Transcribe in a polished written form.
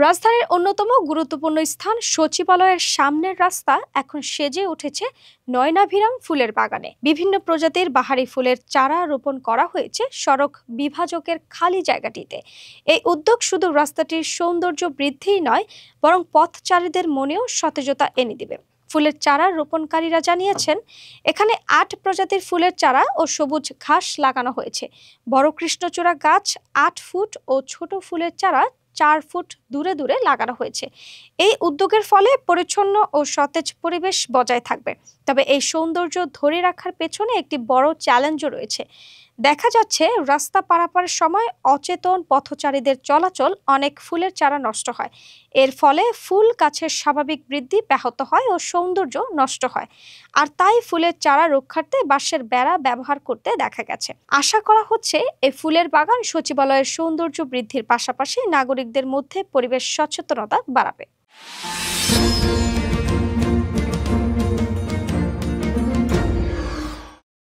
রাজধানীর অন্যতম গুরুত্বপূর্ণ স্থান সচিবালয়ের সামনের রাস্তা এখন সেজে উঠেছে নয়নাভিরাম ফুলের বাগানে। বিভিন্ন প্রজাতির বাহারি ফুলের চারা রোপণ করা হয়েছে সড়ক বিভাজকের খালি জায়গাটিতে। এই উদ্যোগ শুধু রাস্তাটির সৌন্দর্য বৃদ্ধিই নয়, বরং পথচারীদের মনেও সতেজতা এনে দিবে। ফুলের চারা রোপণকারীরা জানিয়েছেন, এখানে ৮ প্রজাতির ফুলের চারা ও সবুজ ঘাস লাগানো হয়েছে। বড় কৃষ্ণচূড়া গাছ ৮ ফুট ও ছোট ফুলের চারা ৪ ফুট দূরে দূরে লাগানো হয়েছে। এই উদ্যোগের ফলে পরিচ্ছন্ন ও সতেজ পরিবেশ বজায় থাকবে। তবে এই সৌন্দর্য ধরে রাখার পেছনে একটি বড় চ্যালেঞ্জও রয়েছে। দেখা যাচ্ছে, রাস্তা পারাপারের সময় অচেতন পথচারীদের চলাচল অনেক ফুলের চারা নষ্ট হয়। এর ফলে ফুল গাছের স্বাভাবিক বৃদ্ধি ব্যাহত হয় ও সৌন্দর্য নষ্ট হয়। আর তাই ফুলের চারা রক্ষার্থে বাঁশের বেড়া ব্যবহার করতে দেখা গেছে। আশা করা হচ্ছে, এই ফুলের বাগান সচিবালয়ের সৌন্দর্য বৃদ্ধির পাশাপাশি নাগরিকদের মধ্যে পরিবেশ সচেতনতা বাড়াবে।